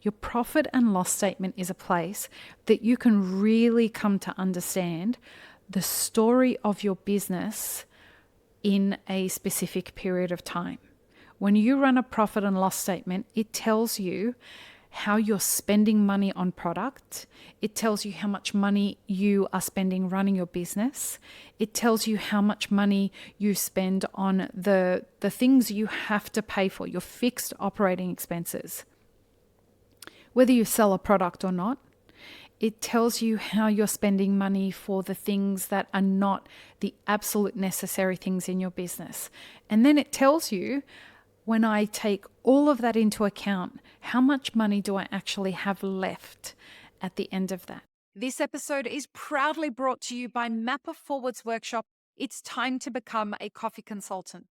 Your profit and loss statement is a place that you can really come to understand the story of your business in a specific period of time. When you run a profit and loss statement, it tells you how you're spending money on product. It tells you how much money you are spending running your business. It tells you how much money you spend on the things you have to pay for, your fixed operating expenses. Whether you sell a product or not, it tells you how you're spending money for the things that are not the absolute necessary things in your business. And then it tells you, when I take all of that into account, how much money do I actually have left at the end of that? This episode is proudly brought to you by Mapper Forward's workshop, It's Time to Become a Coffee Consultant.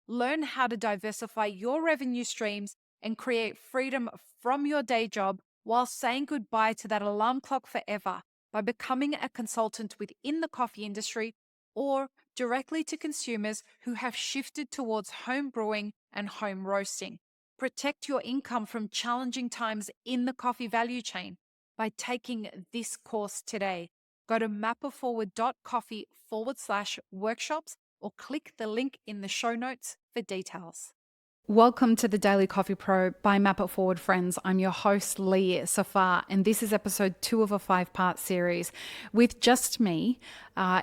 Learn how to diversify your revenue streams and create freedom from your day job while saying goodbye to that alarm clock forever by becoming a consultant within the coffee industry or directly to consumers who have shifted towards home brewing and home roasting. Protect your income from challenging times in the coffee value chain by taking this course today. Go to mapperforward.coffee/workshops or click the link in the show notes for details. Welcome to the Daily Coffee Pro by Map It Forward, friends. I'm your host, Lee Safar, and this is episode 2 of a 5-part series with just me.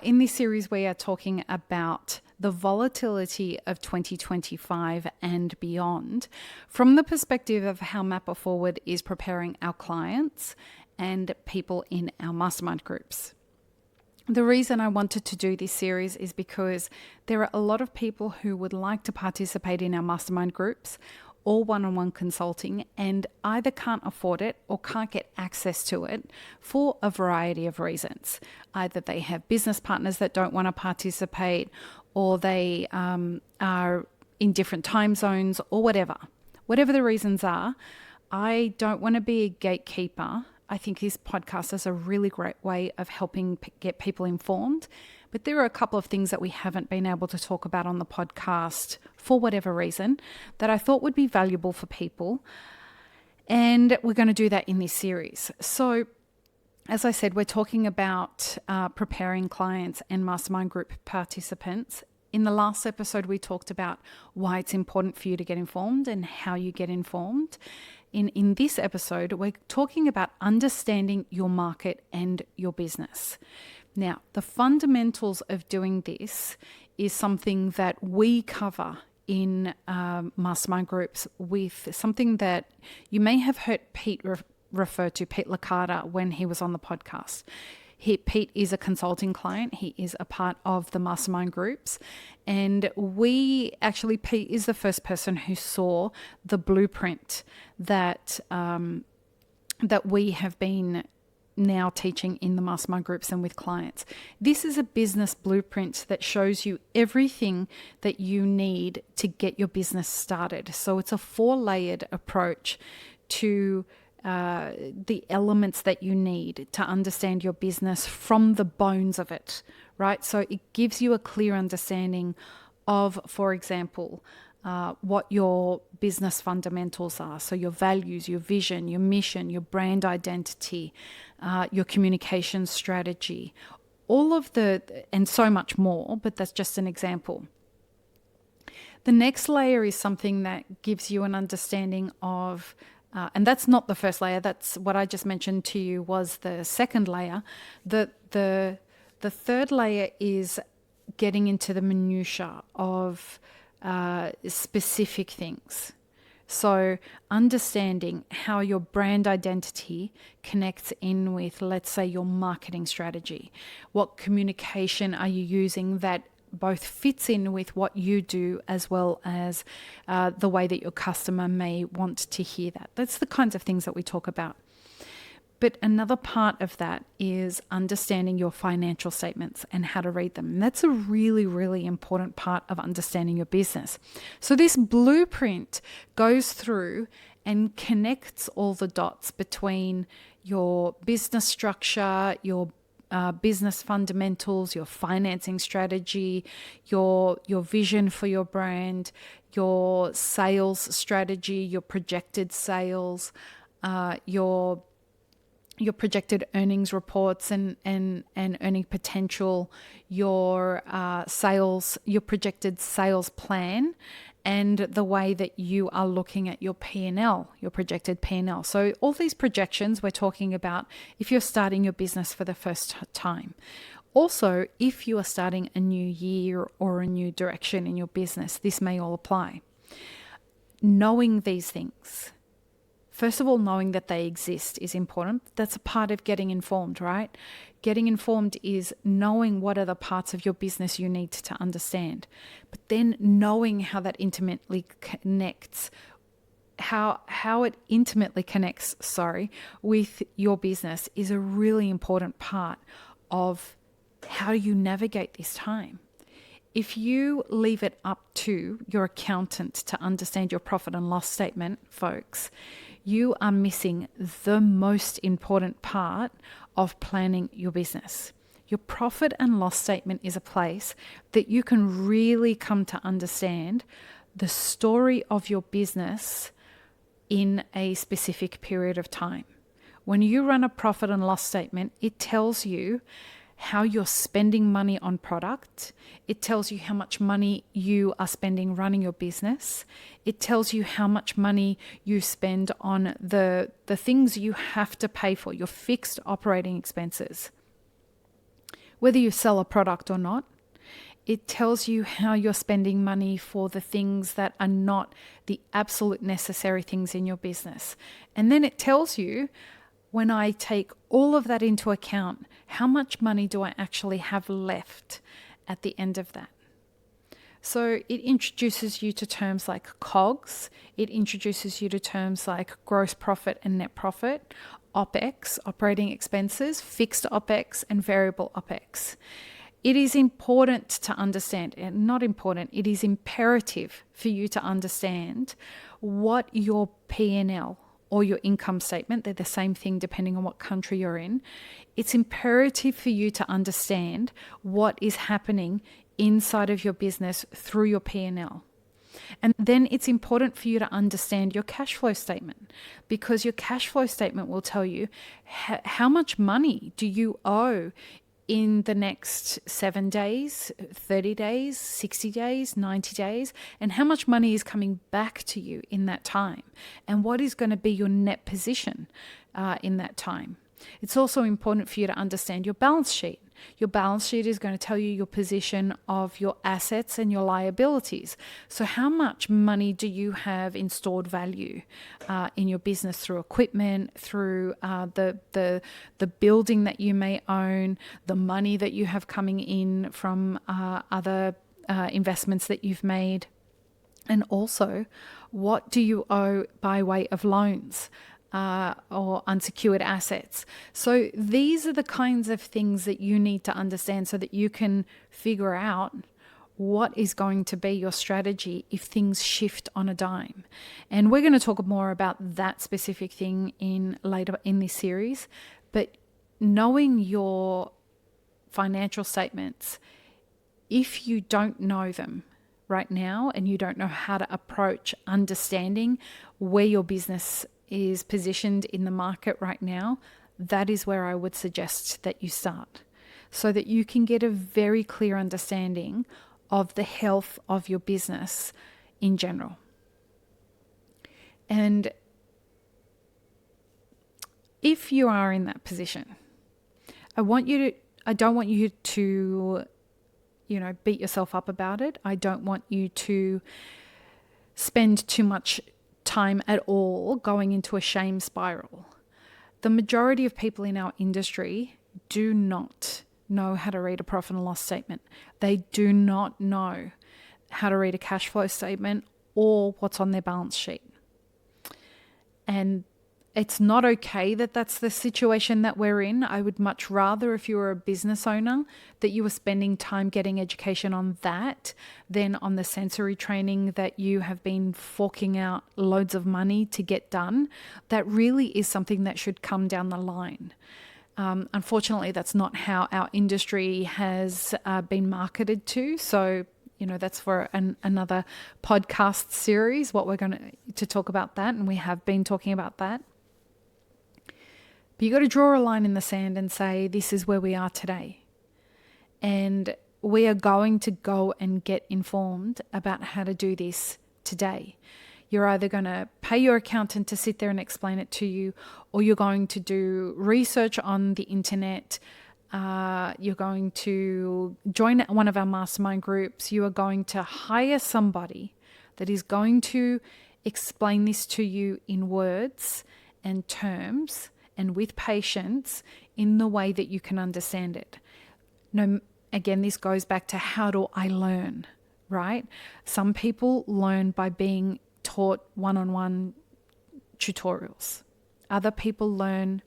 In this series, we are talking about the volatility of 2025 and beyond from the perspective of how Map It Forward is preparing our clients and people in our mastermind groups. The reason I wanted to do this series is because there are a lot of people who would like to participate in our mastermind groups or one-on-one consulting and either can't afford it or can't get access to it for a variety of reasons. Either they have business partners that don't want to participate, or they are in different time zones, or whatever. Whatever the reasons are, I don't want to be a gatekeeper. I think this podcast is a really great way of helping get people informed. But there are a couple of things that we haven't been able to talk about on the podcast for whatever reason that I thought would be valuable for people. And we're going to do that in this series. So, as I said, we're talking about preparing clients and mastermind group participants. In the last episode, we talked about why it's important for you to get informed and how you get informed. In this episode, we're talking about understanding your market and your business. Now, the fundamentals of doing this is something that we cover in mastermind groups with something that you may have heard Pete refer to, Pete Licata, when he was on the podcast. Pete is a consulting client. He is a part of the mastermind groups. And Pete is the first person who saw the blueprint that we have been now teaching in the mastermind groups and with clients. This is a business blueprint that shows you everything that you need to get your business started. So it's a 4-layered approach to the elements that you need to understand your business from the bones of it, right? So it gives you a clear understanding of, for example, what your business fundamentals are. So your values, your vision, your mission, your brand identity, your communication strategy, and so much more, but that's just an example. The next layer is something that gives you an understanding of and that's not the first layer. That's what I just mentioned to you was the second layer. The third layer is getting into the minutiae of specific things. So understanding how your brand identity connects in with, let's say, your marketing strategy. What communication are you using that both fits in with what you do as well as the way that your customer may want to hear that. That's the kinds of things that we talk about. But another part of that is understanding your financial statements and how to read them. And that's a really, really important part of understanding your business. So this blueprint goes through and connects all the dots between your business structure, your business fundamentals, your financing strategy, your vision for your brand, your sales strategy, your projected sales, your projected earnings reports and earning potential, your sales, your projected sales plan, and the way that you are looking at your P&L, your projected P&L. So all these projections we're talking about if you're starting your business for the first time. Also, if you are starting a new year or a new direction in your business, this may all apply. Knowing these things, first of all, knowing that they exist is important. That's a part of getting informed, right? Getting informed is knowing what are the parts of your business you need to understand, but then knowing how that intimately connects, how it intimately connects, with your business is a really important part of how you navigate this time. If you leave it up to your accountant to understand your profit and loss statement, folks, you are missing the most important part of planning your business. Your profit and loss statement is a place that you can really come to understand the story of your business in a specific period of time. When you run a profit and loss statement, it tells you how you're spending money on product. It tells you how much money you are spending running your business. It tells you how much money you spend on the things you have to pay for, your fixed operating expenses. Whether you sell a product or not, it tells you how you're spending money for the things that are not the absolute necessary things in your business. And then it tells you, when I take all of that into account, how much money do I actually have left at the end of that? So it introduces you to terms like COGS. It introduces you to terms like gross profit and net profit, OPEX, operating expenses, fixed OPEX, and variable OPEX. It is important to understand, and not important, it is imperative for you to understand what your P&L or your income statement, they're the same thing depending on what country you're in. It's imperative for you to understand what is happening inside of your business through your P&L. And then it's important for you to understand your cash flow statement, because your cash flow statement will tell you how much money do you owe in the next 7 days, 30 days, 60 days, 90 days, and how much money is coming back to you in that time, and what is going to be your net position in that time. It's also important for you to understand your balance sheet. Your balance sheet is going to tell you your position of your assets and your liabilities. So how much money do you have in stored value in your business through equipment, through the building that you may own, the money that you have coming in from other investments that you've made, and also what do you owe by way of loans or unsecured assets. So these are the kinds of things that you need to understand so that you can figure out what is going to be your strategy if things shift on a dime. And we're going to talk more about that specific thing later in this series. But knowing your financial statements, if you don't know them right now and you don't know how to approach understanding where your business is positioned in the market right now, that is where I would suggest that you start, so that you can get a very clear understanding of the health of your business in general. And if you are in that position, I don't want you to, beat yourself up about it. I don't want you to spend too much time at all going into a shame spiral. The majority of people in our industry do not know how to read a profit and loss statement. They do not know how to read a cash flow statement or what's on their balance sheet. And it's not okay that that's the situation that we're in. I would much rather, if you were a business owner, that you were spending time getting education on that than on the sensory training that you have been forking out loads of money to get done. That really is something that should come down the line. Unfortunately, that's not how our industry has been marketed to. So, that's for another podcast series, what we're going to talk about that. And we have been talking about that. You got to draw a line in the sand and say, this is where we are today. And we are going to go and get informed about how to do this today. You're either going to pay your accountant to sit there and explain it to you, or you're going to do research on the internet. You're going to join one of our mastermind groups. You are going to hire somebody that is going to explain this to you in words and terms and with patience in the way that you can understand it. No, again, this goes back to how do I learn, right? Some people learn by being taught one-on-one tutorials. Other people learn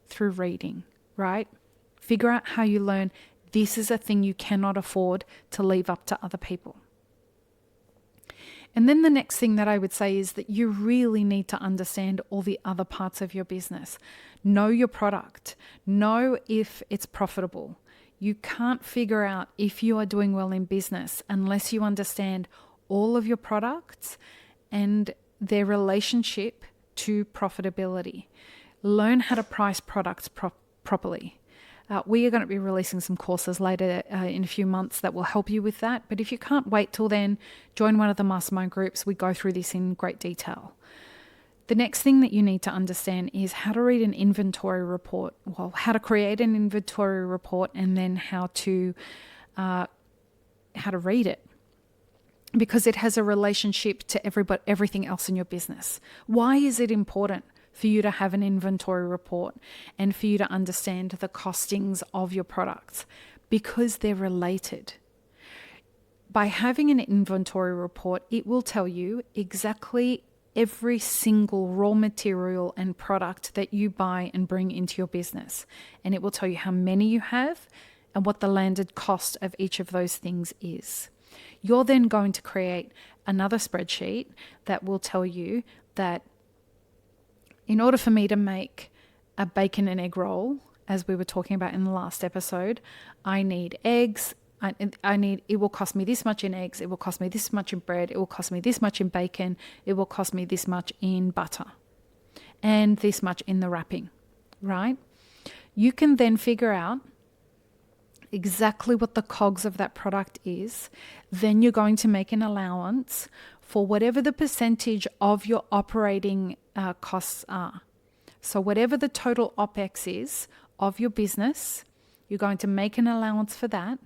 through reading, right? Figure out how you learn. This is a thing you cannot afford to leave up to other people. And then the next thing that I would say is that you really need to understand all the other parts of your business. Know your product. Know if it's profitable. You can't figure out if you are doing well in business unless you understand all of your products and their relationship to profitability. Learn how to price products properly. We are going to be releasing some courses later in a few months that will help you with that. But if you can't wait till then, join one of the mastermind groups. We go through this in great detail. The next thing that you need to understand is how to read an inventory report. Well, how to create an inventory report, and then how to read it, because it has a relationship to everything else in your business. Why is it important for you to have an inventory report and for you to understand the costings of your products? Because they're related. By having an inventory report, it will tell you exactly every single raw material and product that you buy and bring into your business. And it will tell you how many you have and what the landed cost of each of those things is. You're then going to create another spreadsheet that will tell you that in order for me to make a bacon and egg roll, as we were talking about in the last episode, I need eggs. It will cost me this much in eggs. It will cost me this much in bread. It will cost me this much in bacon. It will cost me this much in butter and this much in the wrapping, right? You can then figure out exactly what the cogs of that product is. Then you're going to make an allowance for whatever the percentage of your operating costs are. So whatever the total OPEX is of your business, you're going to make an allowance for that.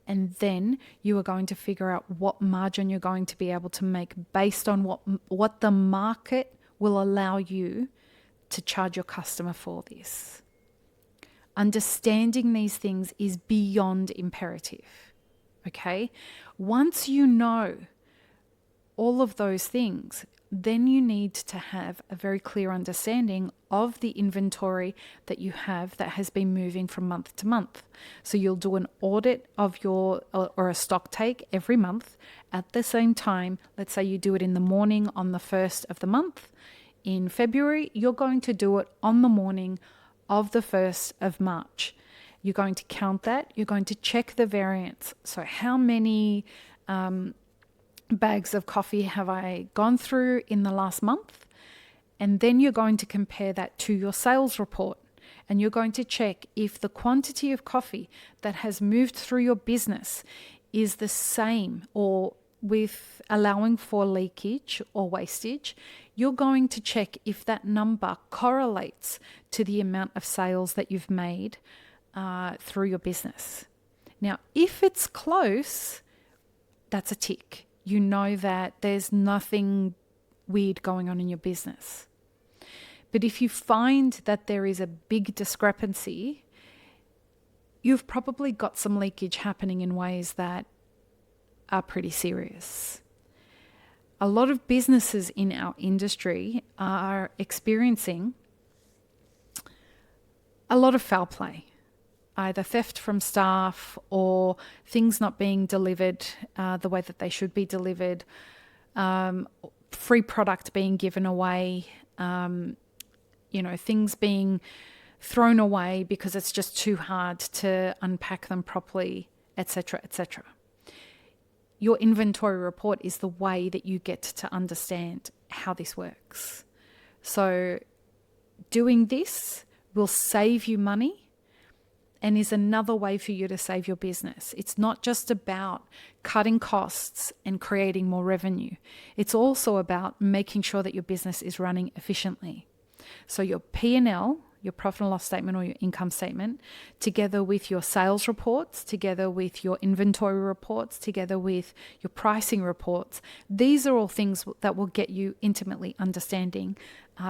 And then you are going to figure out what margin you're going to be able to make based on what the market will allow you to charge your customer for this. Understanding these things is beyond imperative, okay? Once you know all of those things, then you need to have a very clear understanding of the inventory that you have that has been moving from month to month. So you'll do an audit of your, or a stock take every month. At the same time, let's say you do it in the morning on the 1st of the month. In February, you're going to do it on the morning of the 1st of March. You're going to count that. You're going to check the variance. So how many bags of coffee have I gone through in the last month? And then you're going to compare that to your sales report. And you're going to check if the quantity of coffee that has moved through your business is the same, or with allowing for leakage or wastage. You're going to check if that number correlates to the amount of sales that you've made through your business. Now, if it's close, that's a tick. You know that there's nothing weird going on in your business. But if you find that there is a big discrepancy, you've probably got some leakage happening in ways that are pretty serious. A lot of businesses in our industry are experiencing a lot of foul play, either theft from staff or things not being delivered the way that they should be delivered, free product being given away, things being thrown away because it's just too hard to unpack them properly, etc., etc. Your inventory report is the way that you get to understand how this works. So doing this will save you money and is another way for you to save your business. It's not just about cutting costs and creating more revenue. It's also about making sure that your business is running efficiently. So your P&L, your profit and loss statement or your income statement, together with your sales reports, together with your inventory reports, together with your pricing reports, these are all things that will get you intimately understanding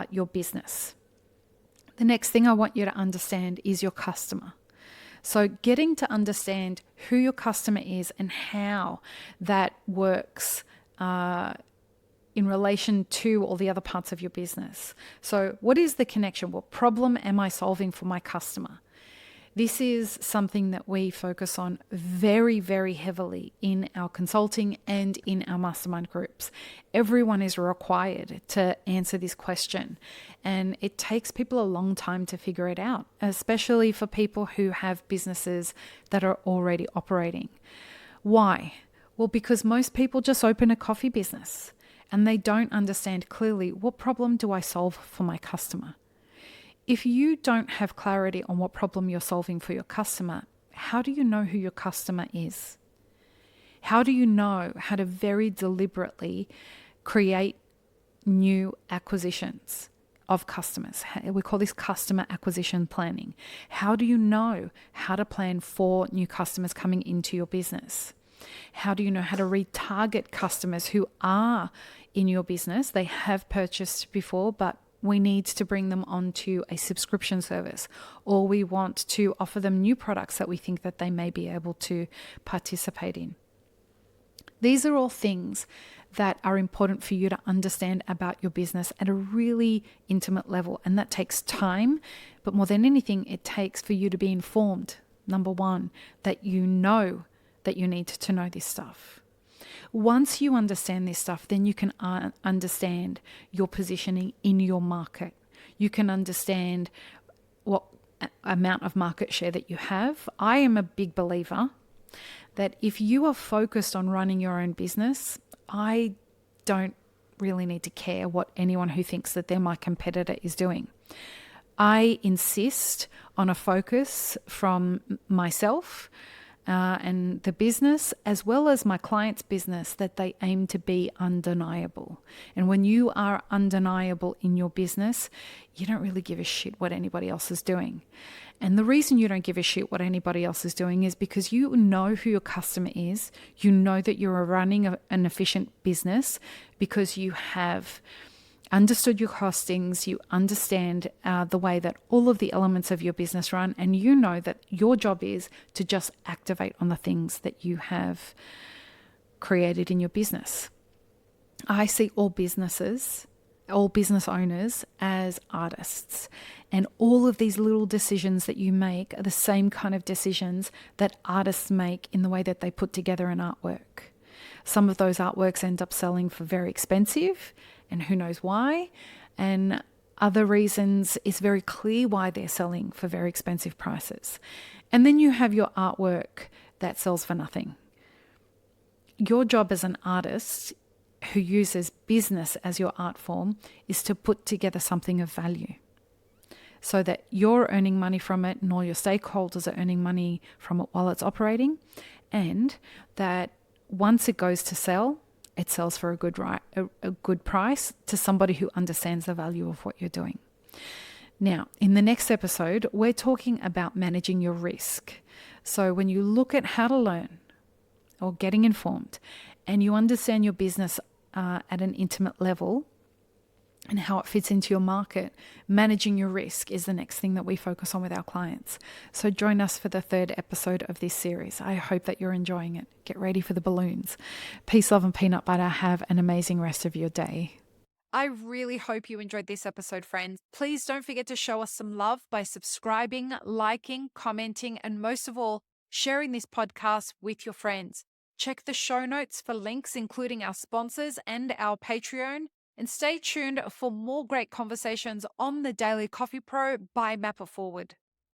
your business. The next thing I want you to understand is your customer. So getting to understand who your customer is and how that works in relation to all the other parts of your business. So what is the connection? What problem am I solving for my customer? This is something that we focus on very, very heavily in our consulting and in our mastermind groups. Everyone is required to answer this question, and it takes people a long time to figure it out, especially for people who have businesses that are already operating. Why? Well, because most people just open a coffee business and they don't understand clearly, what problem do I solve for my customer? If you don't have clarity on what problem you're solving for your customer, how do you know who your customer is? How do you know how to very deliberately create new acquisitions of customers? We call this customer acquisition planning. How do you know how to plan for new customers coming into your business? How do you know how to retarget customers who are in your business? They have purchased before, but we need to bring them onto a subscription service, or we want to offer them new products that we think that they may be able to participate in. These are all things that are important for you to understand about your business at a really intimate level, and that takes time, but more than anything, it takes for you to be informed. Number one, that you know that you need to know this stuff. Once you understand this stuff, then you can understand your positioning in your market. You can understand what amount of market share that you have. I am a big believer that if you are focused on running your own business, I don't really need to care what anyone who thinks that they're my competitor is doing. I insist on a focus from myself and the business, as well as my client's business, that they aim to be undeniable. And when you are undeniable in your business, you don't really give a shit what anybody else is doing. And the reason you don't give a shit what anybody else is doing is because you know who your customer is. You know that you're running an efficient business because you have understood your costings, you understand the way that all of the elements of your business run, and you know that your job is to just activate on the things that you have created in your business. I see all business owners as artists, and all of these little decisions that you make are the same kind of decisions that artists make in the way that they put together an artwork. Some of those artworks end up selling for very expensive, and who knows why. And other reasons, it's very clear why they're selling for very expensive prices. And then you have your artwork that sells for nothing. Your job as an artist who uses business as your art form is to put together something of value so that you're earning money from it and all your stakeholders are earning money from it while it's operating, and that once it goes to sell, it sells for a good price to somebody who understands the value of what you're doing. Now, in the next episode, we're talking about managing your risk. So when you look at how to learn or getting informed, and you understand your business at an intimate level and how it fits into your market, managing your risk is the next thing that we focus on with our clients. So join us for the third episode of this series. I hope that you're enjoying it. Get ready for the balloons. Peace, love, and peanut butter. Have an amazing rest of your day. I really hope you enjoyed this episode, friends. Please don't forget to show us some love by subscribing, liking, commenting, and most of all, sharing this podcast with your friends. Check the show notes for links, including our sponsors and our Patreon. And stay tuned for more great conversations on the Daily Coffee Pro by Map It Forward.